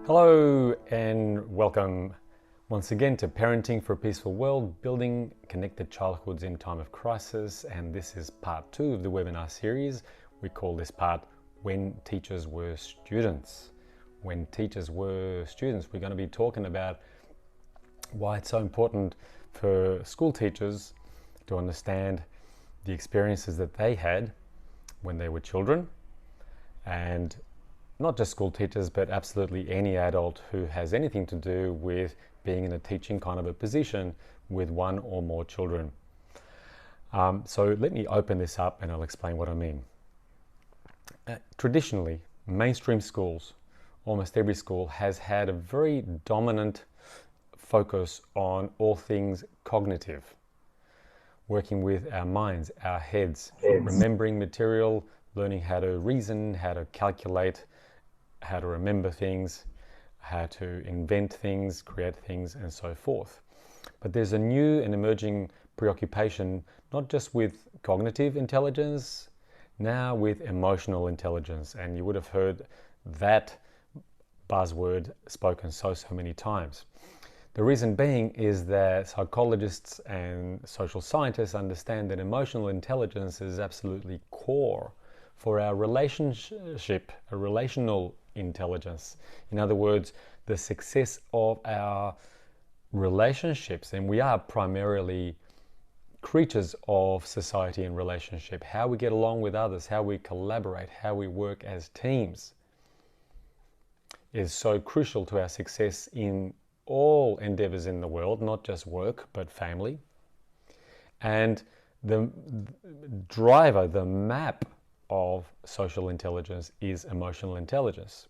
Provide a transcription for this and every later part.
Hello and welcome once again to Parenting for a Peaceful World, Building Connected Childhoods in Time of Crisis. And this is part 2 of the webinar series. We call this part When Teachers Were Students. When Teachers Were Students, we're going to be talking about why it's so important for school teachers to understand the experiences that they had when they were children, and not just school teachers, but absolutely any adult who has anything to do with being in a teaching kind of a position with one or more children. So let me open this up and I'll explain what I mean. Traditionally, mainstream schools, almost every school, has had a very dominant focus on all things cognitive, working with our minds, our heads, remembering material, learning how to reason, how to calculate, how to remember things, how to invent things, create things, and so forth. But there's a new and emerging preoccupation, not just with cognitive intelligence, now with emotional intelligence. And you would have heard that buzzword spoken so many times. The reason being is that psychologists and social scientists understand that emotional intelligence is absolutely core for our relational intelligence. In other words, the success of our relationships, and we are primarily creatures of society and relationship, how we get along with others, how we collaborate, how we work as teams is so crucial to our success in all endeavors in the world, not just work, but family. And the driver, the map of social intelligence is emotional intelligence.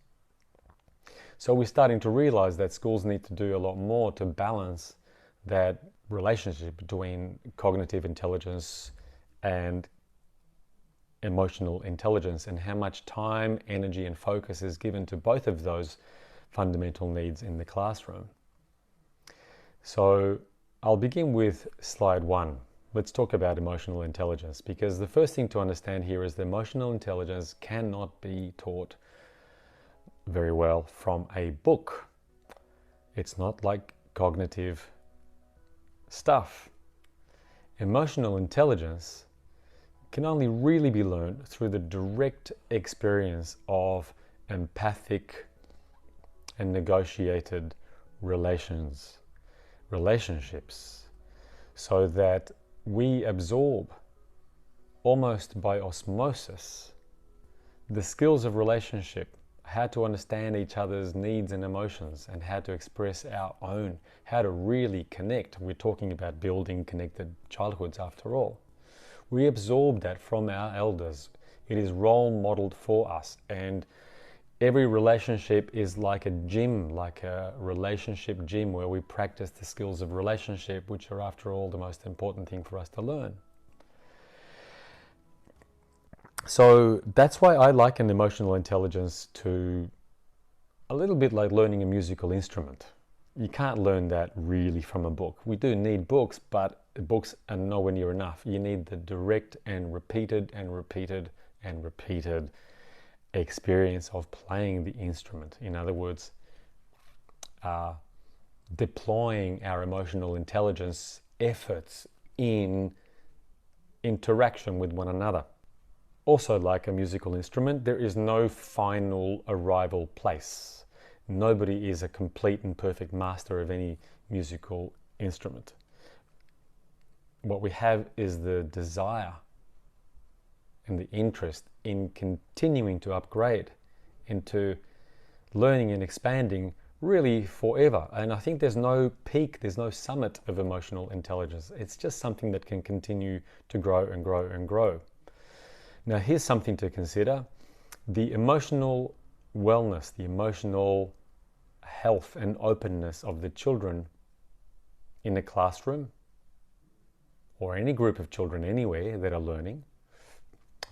So we're starting to realize that schools need to do a lot more to balance that relationship between cognitive intelligence and emotional intelligence, and how much time, energy, and focus is given to both of those fundamental needs in the classroom. So I'll begin with slide 1. Let's talk about emotional intelligence, because the first thing to understand here is that emotional intelligence cannot be taught very well from a book. It's not like cognitive stuff. Emotional intelligence can only really be learned through the direct experience of empathic and negotiated relationships, so that we absorb almost by osmosis the skills of relationship, how to understand each other's needs and emotions, and how to express our own, how to really connect. We're talking about building connected childhoods after all. We absorb that from our elders. It is role modeled for us, and every relationship is like a gym, like a relationship gym where we practice the skills of relationship, which are after all the most important thing for us to learn. So that's why I liken emotional intelligence to a little bit like learning a musical instrument. You can't learn that really from a book. We do need books, but books are nowhere near enough. You need the direct and repeated experience of playing the instrument. In other words, deploying our emotional intelligence efforts in interaction with one another. Also, like a musical instrument, there is no final arrival place. Nobody is a complete and perfect master of any musical instrument. What we have is the desire and the interest in continuing to upgrade into learning and expanding really forever. And I think there's no peak, there's no summit of emotional intelligence. It's just something that can continue to grow and grow and grow. Now, here's something to consider. The emotional wellness, the emotional health and openness of the children in the classroom, or any group of children anywhere that are learning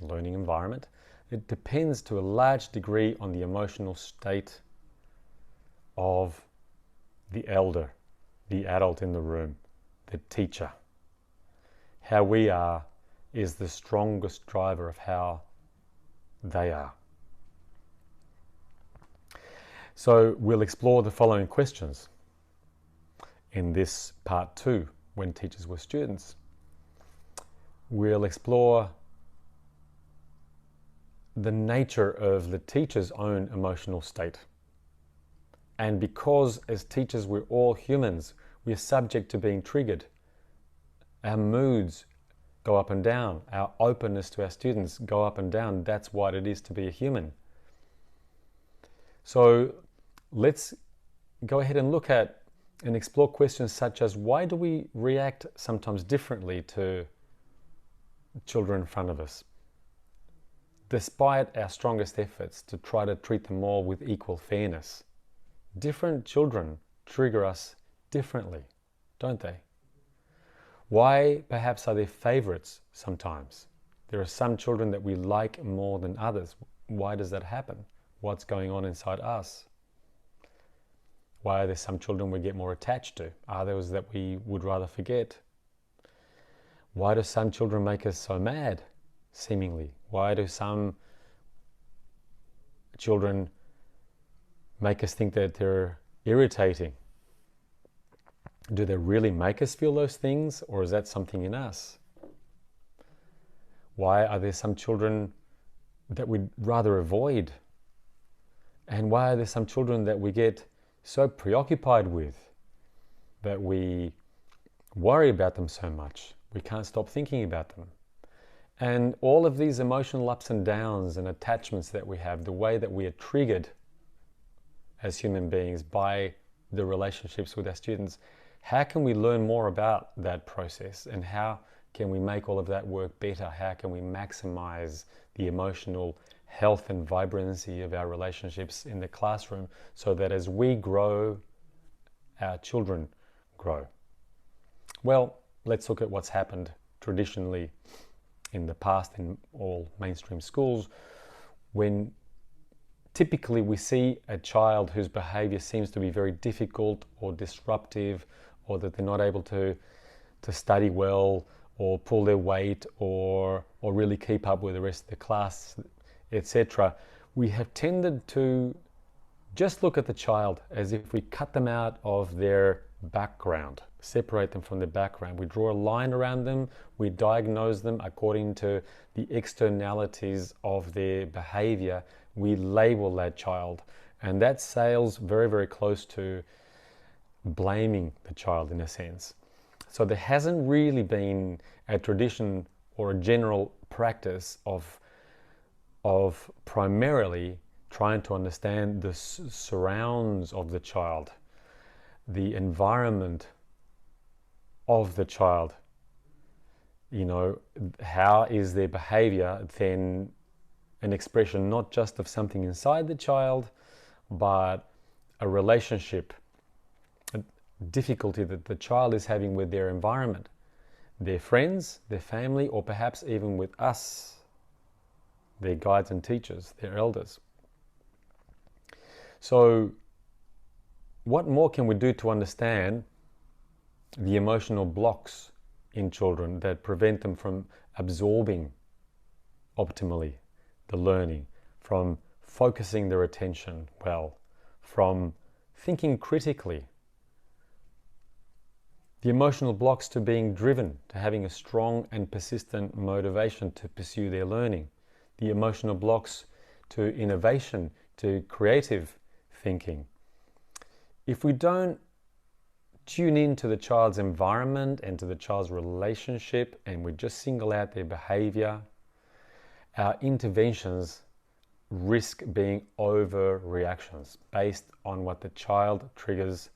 environment, it depends to a large degree on the emotional state of the elder, the adult in the room, the teacher. How we are is the strongest driver of how they are. So we'll explore the following questions in this part 2, when teachers were students. We'll explore the nature of the teacher's own emotional state. And because as teachers we're all humans, we're subject to being triggered. Our moods go up and down. Our openness to our students go up and down. That's what it is to be a human. So let's go ahead and look at and explore questions such as, why do we react sometimes differently to children in front of us, despite our strongest efforts to try to treat them all with equal fairness? Different children trigger us differently, don't they? Why perhaps are there favorites sometimes? There are some children that we like more than others. Why does that happen? What's going on inside us? Why are there some children we get more attached to? Others that we would rather forget? Why do some children make us so mad, seemingly? Why do some children make us think that they're irritating? Do they really make us feel those things, or is that something in us? Why are there some children that we'd rather avoid? And why are there some children that we get so preoccupied with that we worry about them so much we can't stop thinking about them? And all of these emotional ups and downs and attachments that we have, the way that we are triggered as human beings by the relationships with our students, how can we learn more about that process, and how can we make all of that work better? How can we maximize the emotional health and vibrancy of our relationships in the classroom, so that as we grow, our children grow? Well, let's look at what's happened traditionally in the past in all mainstream schools, when typically we see a child whose behavior seems to be very difficult or disruptive, or that they're not able to study well or pull their weight or really keep up with the rest of the class, etc. We have tended to just look at the child as if we cut them out of their background, separate them from their background. We draw a line around them, we diagnose them according to the externalities of their behavior. We label that child, and that sails very, very close to blaming the child in a sense. So there hasn't really been a tradition or a general practice of primarily trying to understand the surrounds of the child, the environment of the child. You know, how is their behavior then an expression not just of something inside the child, but a relationship, a difficulty that the child is having with their environment, their friends, their family, or perhaps even with us, their guides and teachers, their elders. So what more can we do to understand the emotional blocks in children that prevent them from absorbing optimally the learning, from focusing their attention well, from thinking critically? The emotional blocks to being driven, to having a strong and persistent motivation to pursue their learning. The emotional blocks to innovation, to creative thinking. If we don't tune into the child's environment and to the child's relationship, and we just single out their behavior, our interventions risk being overreactions based on what the child triggers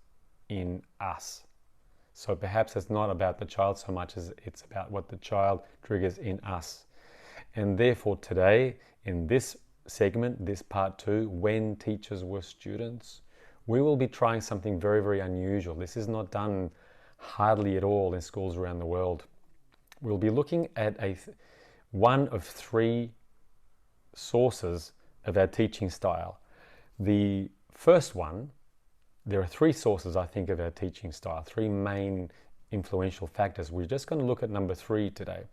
in us. So perhaps it's not about the child so much as it's about what the child triggers in us. And therefore today, in this segment, this part 2, when teachers were students, we will be trying something very, very unusual. This is not done hardly at all in schools around the world. We'll be looking at one of 3 sources of our teaching style. The first one, there are 3 sources, I think, of our teaching style, 3 main influential factors. We're just going to look at number 3 today.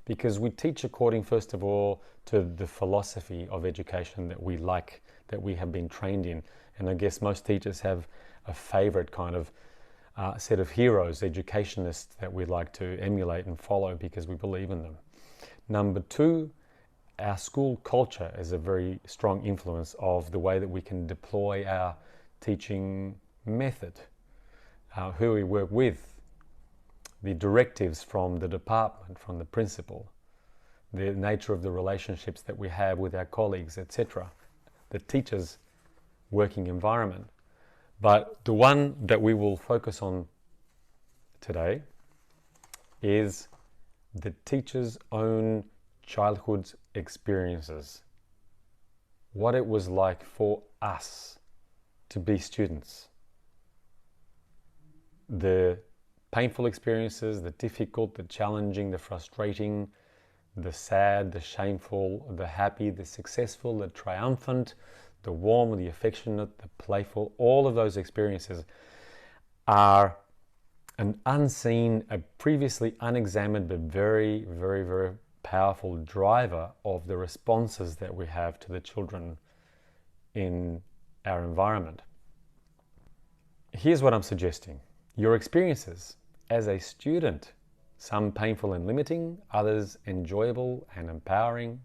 because we teach according, first of all, to the philosophy of education that we like, that we have been trained in. And I guess most teachers have a favorite kind of set of heroes, educationists that we like to emulate and follow because we believe in them. Number two, our school culture is a very strong influence of the way that we can deploy our teaching method, who we work with, the directives from the department, from the principal, the nature of the relationships that we have with our colleagues, etc., the teacher's working environment. But the one that we will focus on today is the teacher's own childhood experiences. What it was like for us to be students. The painful experiences, the difficult, the challenging, the frustrating, the sad, the shameful, the happy, the successful, the triumphant, the warm, the affectionate, the playful, all of those experiences are an unseen, a previously unexamined, but very, very, very powerful driver of the responses that we have to the children in our environment. Here's what I'm suggesting. Your experiences as a student, some painful and limiting, others enjoyable and empowering,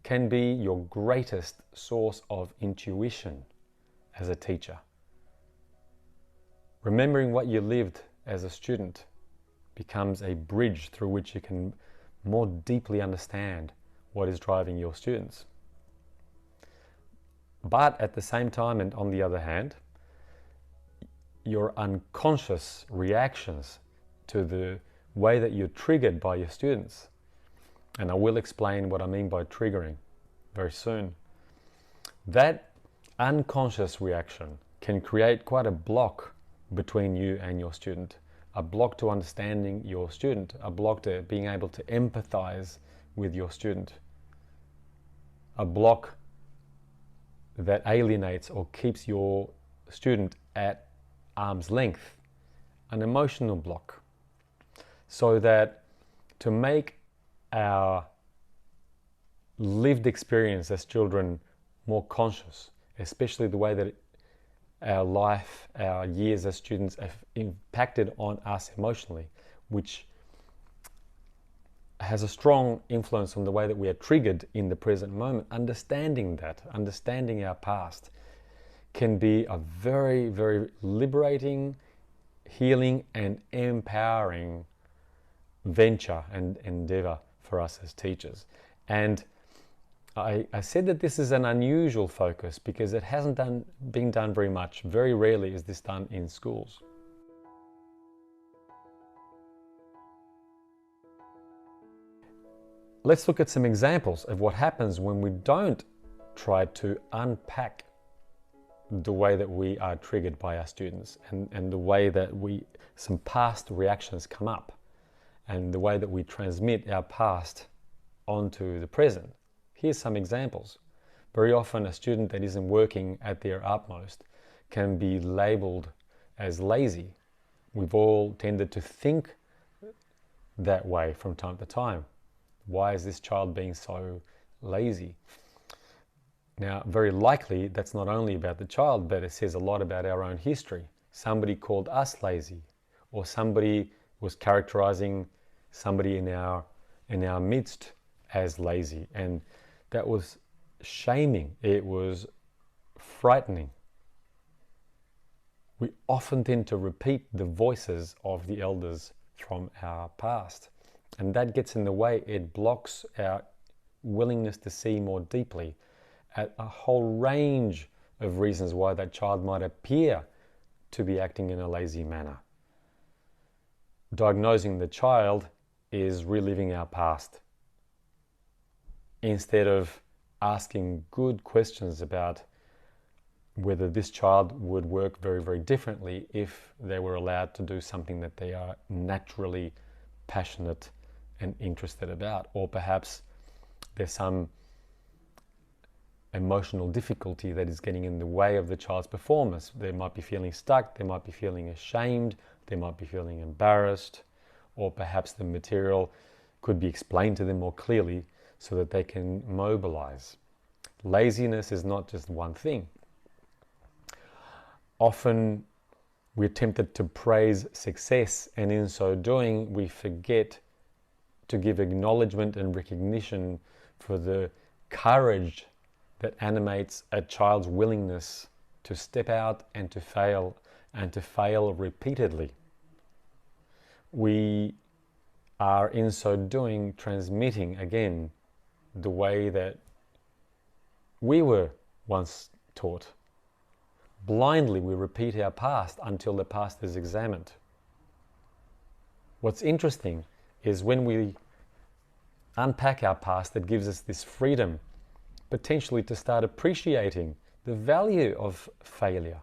can be your greatest source of intuition as a teacher. Remembering what you lived as a student becomes a bridge through which you can more deeply understand what is driving your students. But at the same time, and on the other hand, your unconscious reactions to the way that you're triggered by your students, and I will explain what I mean by triggering very soon, that unconscious reaction can create quite a block between you and your student, a block to understanding your student, a block to being able to empathize with your student, a block that alienates or keeps your student at arm's length, an emotional block, so that to make our lived experience as children more conscious, especially the way that our life, our years as students have impacted on us emotionally, which has a strong influence on the way that we are triggered in the present moment. Understanding that, understanding our past, can be a very, very liberating, healing, and empowering venture and endeavor for us as teachers. And I said that this is an unusual focus because it hasn't been done very much. Very rarely is this done in schools. Let's look at some examples of what happens when we don't try to unpack the way that we are triggered by our students and the way that some past reactions come up and the way that we transmit our past onto the present. Here's some examples. Very often a student that isn't working at their utmost can be labeled as lazy. We've all tended to think that way from time to time. Why is this child being so lazy? Now, very likely that's not only about the child, but it says a lot about our own history. Somebody called us lazy, or somebody was characterizing somebody in our midst as lazy, and that was shaming. It was frightening. We often tend to repeat the voices of the elders from our past, and that gets in the way. It blocks our willingness to see more deeply at a whole range of reasons why that child might appear to be acting in a lazy manner. Diagnosing the child is reliving our past instead of asking good questions about whether this child would work very, very differently if they were allowed to do something that they are naturally passionate and interested about, or perhaps there's some emotional difficulty that is getting in the way of the child's performance. They might be feeling stuck, they might be feeling ashamed, they might be feeling embarrassed, or perhaps the material could be explained to them more clearly so that they can mobilize. Laziness is not just one thing. Often we're tempted to praise success, and in so doing we forget to give acknowledgement and recognition for the courage that animates a child's willingness to step out and to fail repeatedly. We are in so doing transmitting again the way that we were once taught. Blindly we repeat our past until the past is examined. What's interesting is when we unpack our past, it gives us this freedom potentially to start appreciating the value of failure,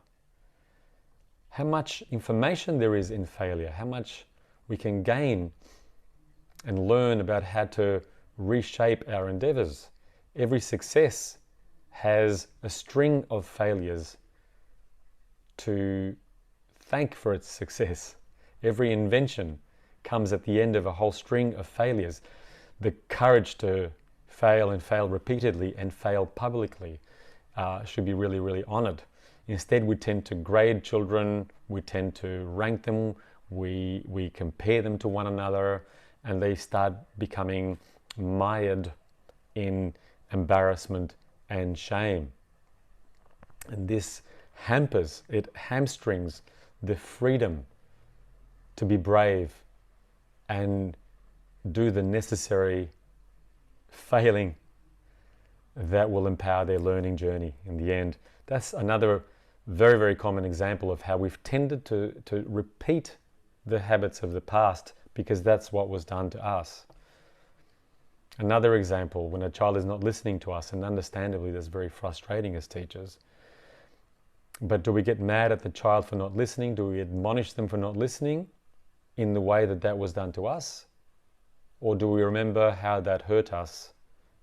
how much information there is in failure, how much we can gain and learn about how to reshape our endeavors. Every success has a string of failures to thank for its success. Every invention comes at the end of a whole string of failures. The courage to fail and fail repeatedly and fail publicly should be really, really honored. Instead, we tend to grade children, we tend to rank them, we compare them to one another, and they start becoming mired in embarrassment and shame. And this hamstrings the freedom to be brave and do the necessary failing that will empower their learning journey in the end. That's another very, very common example of how we've tended to repeat the habits of the past because that's what was done to us. Another example, when a child is not listening to us, and understandably that's very frustrating as teachers, but do we get mad at the child for not listening? Do we admonish them for not listening in the way that that was done to us? Or do we remember how that hurt us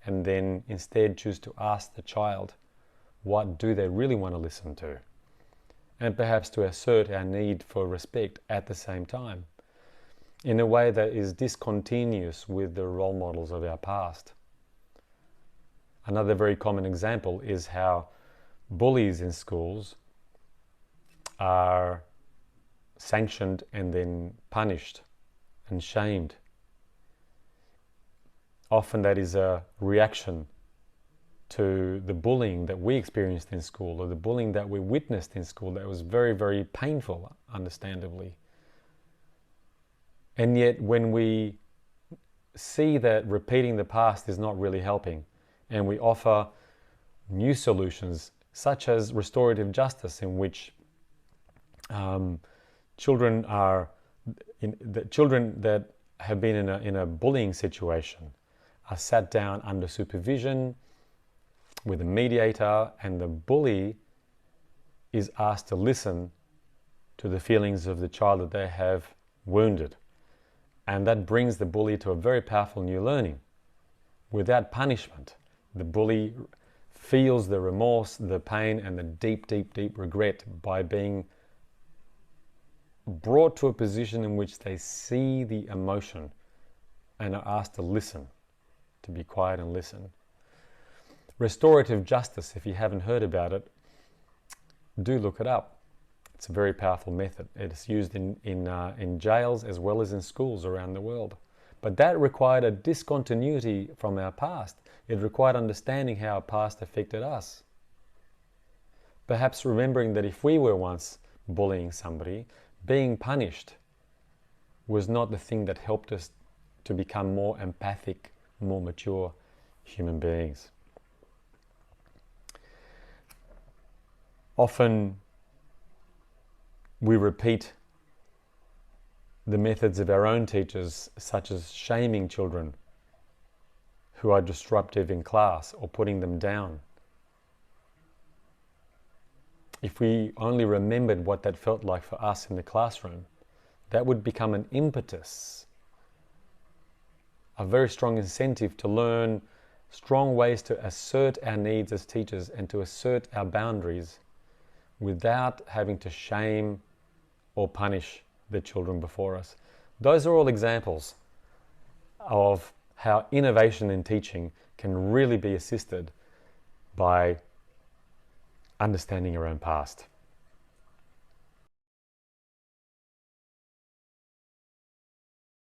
and then instead choose to ask the child, what do they really want to listen to? And perhaps to assert our need for respect at the same time, in a way that is discontinuous with the role models of our past. Another very common example is how bullies in schools are sanctioned and then punished and shamed. Often that is a reaction to the bullying that we experienced in school, or the bullying that we witnessed in school that was very, very painful, understandably. And yet when we see that repeating the past is not really helping, and we offer new solutions such as restorative justice, in which children that have been in a bullying situation are sat down under supervision with a mediator, and the bully is asked to listen to the feelings of the child that they have wounded. And that brings the bully to a very powerful new learning. Without punishment, the bully feels the remorse, the pain, and the deep, deep, deep regret by being brought to a position in which they see the emotion and are asked to listen, to be quiet and listen. Restorative justice, if you haven't heard about it, do look it up. It's a very powerful method. It's used in jails as well as in schools around the world. But that required a discontinuity from our past. It required understanding how our past affected us. Perhaps remembering that if we were once bullying somebody, being punished was not the thing that helped us to become more empathic, more mature human beings. Often we repeat the methods of our own teachers, such as shaming children who are disruptive in class or putting them down. If we only remembered what that felt like for us in the classroom, that would become an impetus, a very strong incentive to learn strong ways to assert our needs as teachers and to assert our boundaries without having to shame or punish the children before us. Those are all examples of how innovation in teaching can really be assisted by understanding your own past.